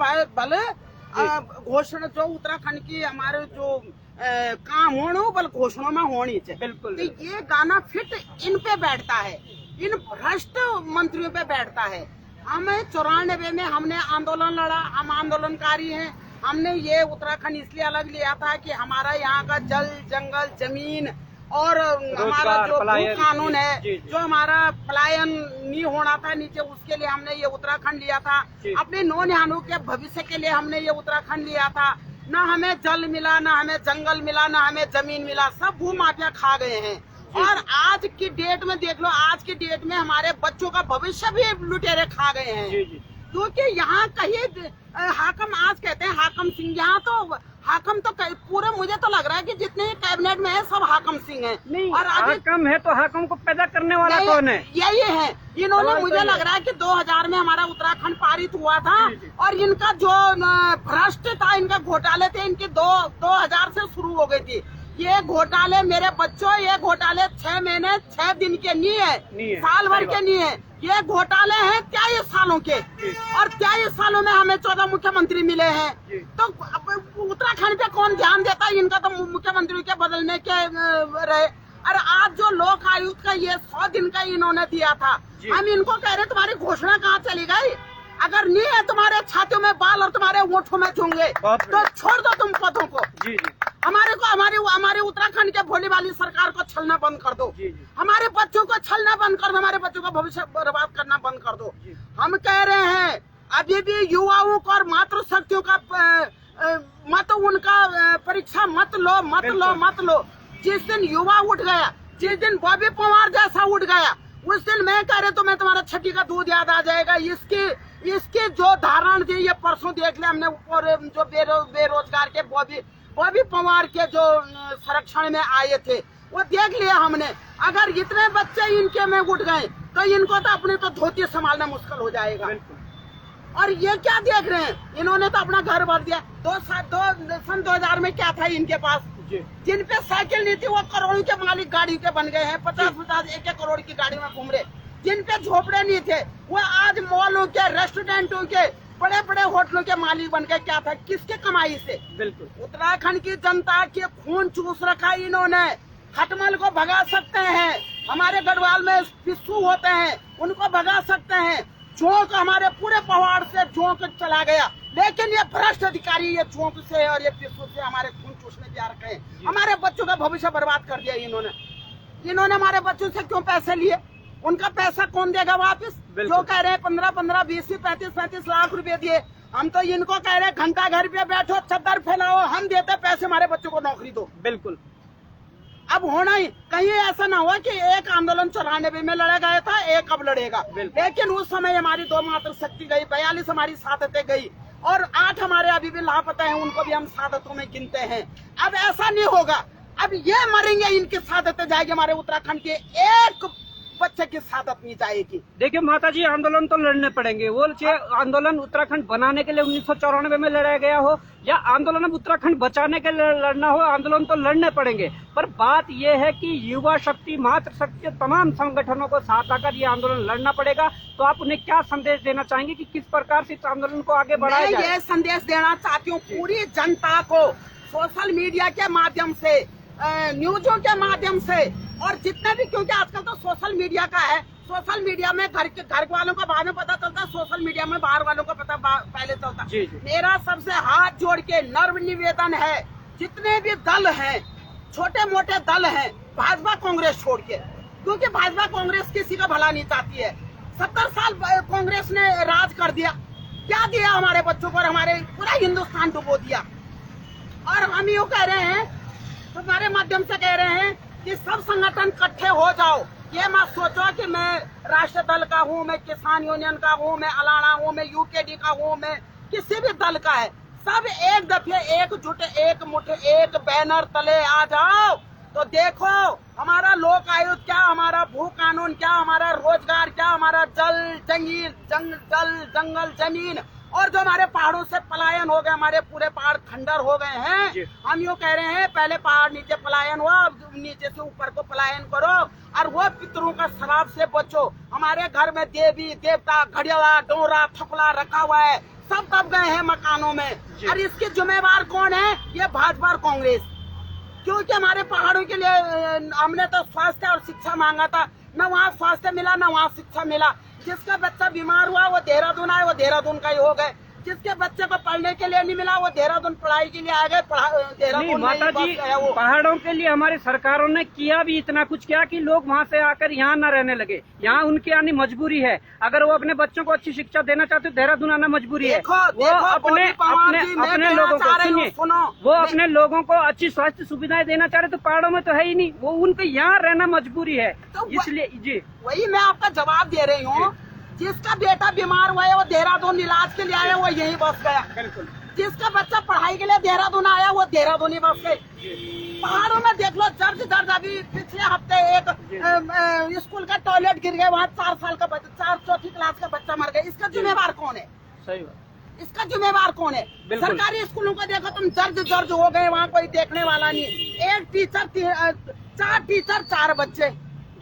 घोषणा जो उत्तराखंड की हमारे जो काम होने बल घोषणा में होनी चाहिए। बिल्कुल। तो ये गाना फिट इन पे बैठता है, इन भ्रष्ट मंत्रियों पे बैठता है। हमें 94 में हमने आंदोलन लड़ा, हम आंदोलनकारी हैं। हमने ये उत्तराखंड इसलिए अलग लिया था कि हमारा यहाँ का जल जंगल जमीन और हमारा जो भू कानून है, जो हमारा पलायन नहीं होना था नीचे, उसके लिए हमने ये उत्तराखंड लिया था। अपने नौनिहालों के भविष्य के लिए हमने ये उत्तराखंड लिया था। ना हमें जल मिला, ना हमें जंगल मिला, ना हमें जमीन मिला, सब भू माफिया खा गए हैं। और आज की डेट में देख लो, आज की डेट में हमारे बच्चों का भविष्य भी लुटेरे खा गए हैं। क्योंकि यहाँ कहीं हाकम, आज कहते हैं हाकम सिंह, यहाँ तो हाकम तो पूरे, मुझे तो लग रहा है कि जितने कैबिनेट में है सब हाकम सिंह हैं। नहीं, और हाकम है तो हाकम को पैदा करने वाला कौन है? यही है। इन्होंने, मुझे लग रहा है कि 2000 में हमारा उत्तराखंड पारित हुआ था, और इनका जो भ्रष्ट था, इनका घोटाले थे, इनकी 2000 से शुरू हो गई थी। ये घोटाले मेरे बच्चों, ये घोटाले 6 महीने 6 दिन के नहीं है, साल भर के नहीं है। ये घोटाले हैं 23 सालों के, और 23 सालों में हमें 14 मुख्यमंत्री मिले हैं। तो उत्तराखंड पे कौन ध्यान देता है? इनका तो मुख्यमंत्री के बदलने के रहे। और आज जो लोक आयुक्त का ये 100 दिन का इन्होंने दिया था, हम इनको कह रहे तुम्हारी घोषणा कहाँ चली गई? अगर नहीं है तुम्हारे छातियों में बाल और तुम्हारे ओठों में चूंगे, तो छोड़ दो तुम पदों को। हमारे उत्तराखंड के भोली वाली सरकार को छलना बंद कर दो। हमारे बच्चों को छलना बंद कर दो, हमारे बच्चों का भविष्य बर्बाद करना बंद कर दो। हम कह रहे हैं अभी भी युवाओं को और मातृशक्तियों का मत, उनका परीक्षा मत लो। जिस दिन युवा उठ गया, जिस दिन बॉबी पवार जैसा उठ गया, उस दिन मैं कह रहे तुम्हें तुम्हारा छठी का दूध याद आ जाएगा। इसके जो धारण थी, ये परसों देख ले हमने, ऊपर जो बेरोजगार के बॉबी पवार के जो संरक्षण में आए थे, वो देख लिया हमने। अगर इतने बच्चे इनके में उठ गए तो इनको तो अपने तो धोती संभालना मुश्किल हो जाएगा। और ये क्या देख रहे हैं? इन्होंने तो अपना घर भर दिया। सन 2000 में क्या था इनके पास? जिन पे साइकिल नहीं थी वो करोड़ों के मालिक गाड़ी के बन गए हैं, 50-50 1-1 करोड़ की गाड़ी में घूम रहे। जिन पे झोपड़े नहीं थे वो आज मॉलों के, रेस्टोरेंटों के, बड़े बड़े होटलों के मालिक बन गए। क्या था? किसके कमाई से? बिल्कुल उत्तराखंड की जनता के खून चूस रखा इन्होंने। खटमल को भगा सकते हैं, हमारे गढ़वाल में पिस्सू होते हैं, उनको भगा सकते हैं। जोंक हमारे पूरे पहाड़ से जोंक चला गया, लेकिन ये भ्रष्ट अधिकारी ये जोंक से और ये पिस्सू से हमारे खून चूसने जा रखे हैं। हमारे बच्चों का भविष्य बर्बाद कर दिया इन्होंने हमारे बच्चों से क्यों पैसे लिए? उनका पैसा कौन देगा वापस? जो कह रहे हैं 15-15, 20, 35 लाख रुपए दिए, हम तो इनको कह रहे हैं घंटा घर पे बैठो, चद्दर फैलाओ, हम देते पैसे, हमारे बच्चों को नौकरी दो। बिल्कुल। अब होना ही कहीं ऐसा ना हुआ कि एक आंदोलन 94 में लड़ा गया था, एक अब लड़ेगा। लेकिन उस समय हमारी 2 मात्र शक्ति गई, 42 हमारी शहादतें गई और 8 हमारे अभी भी लापता हैं, उनको भी हम शहादतों में गिनते हैं। अब ऐसा नहीं होगा, अब ये मरेंगे, इनकी शहादतें जाएगी, हमारे उत्तराखंड के एक बच्चे की शहादत नहीं जाएगी। देखिए माता जी, आंदोलन तो लड़ने पड़ेंगे, वो चाहे आंदोलन उत्तराखंड बनाने के लिए 1994 में लड़ाया गया हो या आंदोलन उत्तराखंड बचाने के लिए लड़ना हो, आंदोलन तो लड़ने पड़ेंगे। पर बात यह है कि युवा शक्ति, मातृशक्ति, तमाम संगठनों को साथ आकर ये आंदोलन लड़ना पड़ेगा। तो आप उन्हें क्या संदेश देना चाहेंगे कि किस प्रकार से इस आंदोलन को आगे बढ़ाया जाए? मैं ये संदेश देना चाहती हूँ पूरी जनता को, सोशल मीडिया के माध्यम से, न्यूज़ों के माध्यम से, और जितने भी, क्योंकि आजकल तो सोशल मीडिया का है, सोशल मीडिया में घर वालों का बाद में पता चलता है, सोशल मीडिया में बाहर वालों का पता पहले चलता। मेरा सबसे हाथ जोड़ के नर्व निवेदन है, जितने भी दल हैं, छोटे मोटे दल हैं, भाजपा कांग्रेस छोड़ के, क्योंकि भाजपा कांग्रेस किसी का भला नहीं चाहती है। 70 साल कांग्रेस ने राज कर दिया, क्या दिया हमारे बच्चों को और हमारे पूरा हिंदुस्तान डुबो दिया। और हम यूँ कह रहे हैं, तुम्हारे माध्यम से कह रहे हैं कि सब संगठन इकट्ठे हो जाओ। ये मत सोचो कि मैं राष्ट्र दल का हूँ, मैं किसान यूनियन का हूँ, मैं अलाना हूँ, मैं यूकेडी का हूँ, मैं किसी भी दल का है। सब एक दफे एकजुट, एक मुठ, एक बैनर तले आ जाओ तो देखो हमारा लोक आयुक्त क्या, हमारा भू कानून क्या, हमारा रोजगार क्या, हमारा जंगल जमीन, और जो हमारे पहाड़ों से पलायन हो गए, हमारे पूरे पहाड़ खंडर हो गए हैं। हम यूँ कह रहे हैं पहले पहाड़ नीचे पलायन हुआ, अब नीचे से ऊपर को पलायन करो और वो पितरों का शराब से बचो। हमारे घर में देवी देवता, घड़ियाला, डोरा, थकला रखा हुआ है, सब दब गए हैं मकानों में। और इसके जिम्मेवार कौन है? ये भाजपा और कांग्रेस। क्योंकि हमारे पहाड़ों के लिए हमने तो स्वास्थ्य और शिक्षा मांगा था, न वहाँ स्वास्थ्य मिला न वहाँ शिक्षा मिला। जिसका बच्चा बीमार हुआ वो देहरादून आए, वो देहरादून का ही हो गए। जिसके बच्चे को पढ़ने के लिए नहीं मिला वो देहरादून पढ़ाई के लिए आ गए, देहरादून माता जी, पहाड़ों के लिए हमारी सरकारों ने किया भी इतना कुछ किया कि लोग वहाँ से आकर यहाँ न रहने लगे। यहाँ उनकी आनी मजबूरी है, अगर वो अपने बच्चों को अच्छी शिक्षा देना चाहते तो देहरादून आना मजबूरी है। वो अपने लोगों को सुनिए, वो अपने लोगों को अच्छी स्वास्थ्य सुविधाएं देना चाह रहे तो पहाड़ों में तो है ही नहीं, वो उनको यहाँ रहना मजबूरी है। इसलिए जी वही मैं आपका जवाब दे रही हूँ। जिसका बेटा बीमार हुआ है वो देहरादून इलाज के लिए आया, वो यहीं बस गया। जिसका बच्चा पढ़ाई के लिए देहरादून आया वो देहरादून ही बस गए। पहाड़ों में देख लो, दर्द अभी पिछले हफ्ते एक स्कूल का टॉयलेट गिर गया, वहाँ 4 साल का बच्चा, 4वीं क्लास का बच्चा मर गया। इसका जिम्मेवार कौन है? सही बात, इसका जिम्मेवार कौन है? सरकारी स्कूलों को देखो तुम, दर्द हो गए, वहाँ कोई देखने वाला नहीं। एक टीचर 4 टीचर 4 बच्चे,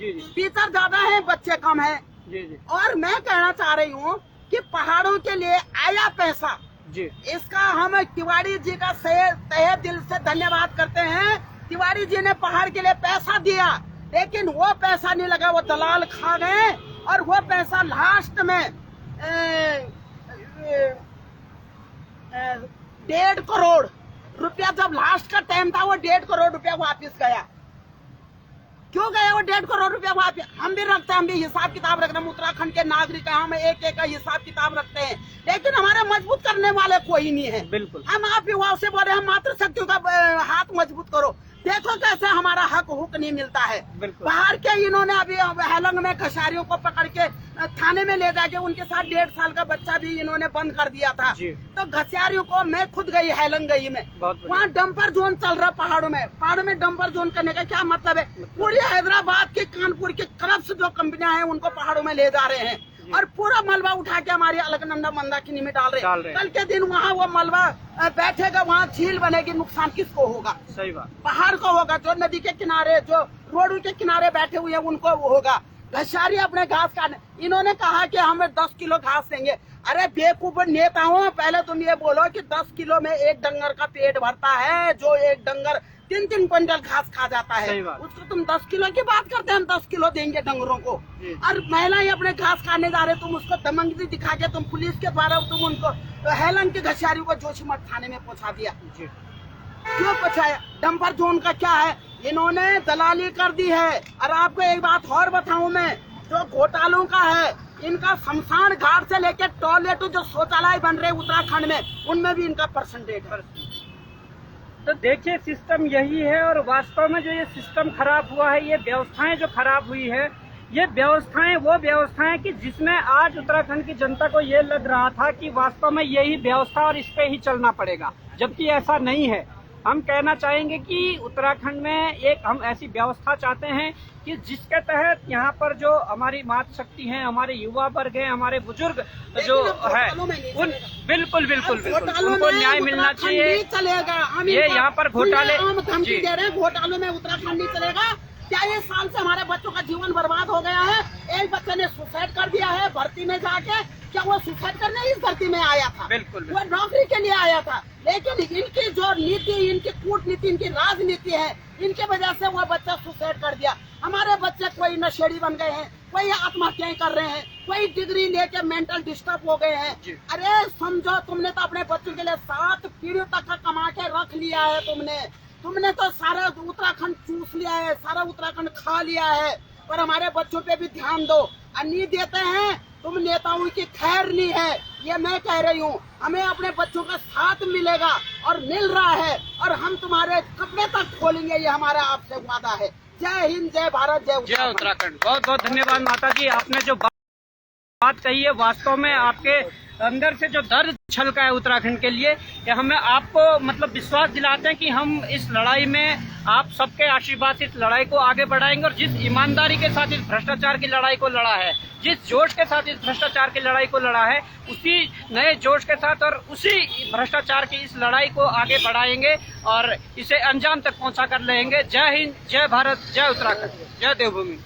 टीचर ज्यादा है बच्चे कम है। और मैं कहना चाह रही हूँ कि पहाड़ों के लिए आया पैसा, इसका हम तिवारी जी का तहे दिल से धन्यवाद करते हैं। तिवारी जी ने पहाड़ के लिए पैसा दिया, लेकिन वो पैसा नहीं लगा, वो दलाल खा गए। और वो पैसा लास्ट में 1.5 करोड़ रुपया, जब लास्ट का टाइम था वो 1.5 करोड़ रुपया वापिस गया। क्यों गया वो 1.5 करोड़ रुपया वापिस? हम भी रखते हैं, हम भी हिसाब किताब रखते हैं, उत्तराखंड के नागरिक हैं, हम एक का हिसाब किताब रखते हैं, लेकिन हमारे मजबूत करने वाले कोई नहीं है। बिल्कुल, हम आप युवाओं से बोल रहे हैं मात्र शक्तियों का हाथ मजबूत करो। देखो कैसे हमारा हक हुक नहीं मिलता है। बाहर के इन्होंने अभी हेलंग में खसारियों को पकड़ के थाने में ले जाके उनके साथ 1.5 साल का बच्चा भी इन्होंने बंद कर दिया था। तो घसियारियों को, मैं खुद गई हेलंग गई में, वहाँ डंपर जोन चल रहा पहाड़ों में डंपर जोन करने का क्या मतलब है? पूरी हैदराबाद के, कानपुर के करप्ट जो कंपनियां हैं उनको पहाड़ों में ले जा रहे हैं और पूरा मलबा उठा के हमारी अलकनंदा मंदाकिनी में डाल रहे हैं। कल के दिन वहाँ वो मलबा बैठेगा, वहाँ झील बनेगी, नुकसान किसको होगा? सही बात, पहाड़ को होगा। जो नदी के किनारे, जो रोड के किनारे बैठे हुए हैं उनको होगा। घसारी अपने घास काटने, इन्होंने कहा कि हमें 10 किलो घास देंगे। अरे बेवकूफ नेता हो, पहले तुम ये बोलो कि 10 किलो में एक डंगर का पेट भरता है। जो एक डंगर 3-3 क्विंटल घास खा जाता है। सही बात। उसको तुम 10 किलो की बात करते हैं, हम 10 किलो देंगे डंगरों को। जी। और महिलाएं अपने घास खाने जा रहे, तुम उसको दमंगी दिखा के तुम पुलिस के द्वारा तुम उनको हेलन के घसियारी को जोशीमठ थाने में पहुंचा दिया। जी। क्यों पहुंचाया? डंपर जोन का क्या है, इन्होंने दलाली कर दी है। और आपको एक बात और बताऊं मैं, जो घोटालों का है, इनका शमशान घाट से लेकर टॉयलेट जो शौचालय बन रहे उत्तराखंड में, उनमें भी इनका परसेंटेज है। तो देखिए सिस्टम यही है, और वास्तव में जो ये सिस्टम खराब हुआ है, ये व्यवस्थाएं जो खराब हुई है, ये व्यवस्थाएं वो व्यवस्थाएं कि जिसमें आज उत्तराखंड की जनता को ये लग रहा था कि वास्तव में यही व्यवस्था और इस पे ही चलना पड़ेगा, जबकि ऐसा नहीं है। हम कहना चाहेंगे कि उत्तराखंड में एक हम ऐसी व्यवस्था चाहते हैं कि जिसके तहत यहाँ पर जो हमारी मातृशक्ति है, हमारे युवा वर्ग है, हमारे बुजुर्ग जो है, उन बिल्कुल बिल्कुल बिल्कुल उनको न्याय मिलना चाहिए। चलेगा, हम ये यहाँ पर घोटाले धमकी दे रहे हैं, घोटालों में उत्तराखंड नहीं चलेगा। क्या ये साल से हमारे बच्चों का जीवन बर्बाद हो गया है? एक बच्चे ने सुसाइड कर दिया है भर्ती में जाके। क्या वो सुसाइड करने इस भर्ती में आया था? बिल्कुल। वो नौकरी के लिए आया था, लेकिन इनकी जो नीति, इनकी कूटनीति, इनकी राजनीति है, इनके वजह से वो बच्चा सुसाइड कर दिया। हमारे बच्चे कोई नशेड़ी बन गए हैं, कोई आत्महत्याएं कर रहे हैं, कोई डिग्री लेके मेंटल डिस्टर्ब हो गए हैं। अरे समझो, तुमने तो अपने बच्चों के लिए 7 पीढ़ी तक का कमा के रख लिया है। तुमने तो सारा उत्तराखंड चूस लिया है, सारा उत्तराखंड खा लिया है। पर हमारे बच्चों पे भी ध्यान दो। नहीं देते हैं, तुम नेताओं की खैर नहीं है, ये मैं कह रही हूँ। हमें अपने बच्चों का साथ मिलेगा और मिल रहा है, और हम तुम्हारे कपड़े तक खोलेंगे, ये हमारा आपसे वादा है। जय हिंद, जय भारत, जय उत्तराखंड। बहुत बहुत धन्यवाद माता जी, आपने जो बात कही है, वास्तव में आपके अंदर से जो दर्द छलका है उत्तराखंड के लिए, कि हमें आपको मतलब विश्वास दिलाते हैं कि हम इस लड़ाई में आप सबके आशीर्वाद से इस लड़ाई को आगे बढ़ाएंगे। और जिस ईमानदारी के साथ इस भ्रष्टाचार की लड़ाई को लड़ा है, जिस जोश के साथ इस भ्रष्टाचार की लड़ाई को लड़ा है, उसी नए जोश के साथ और उसी भ्रष्टाचार की इस लड़ाई को आगे बढ़ाएंगे और इसे अंजाम तक पहुंचा कर लेंगे। जय हिंद, जय भारत, जय उत्तराखंड, जय देवभूमि।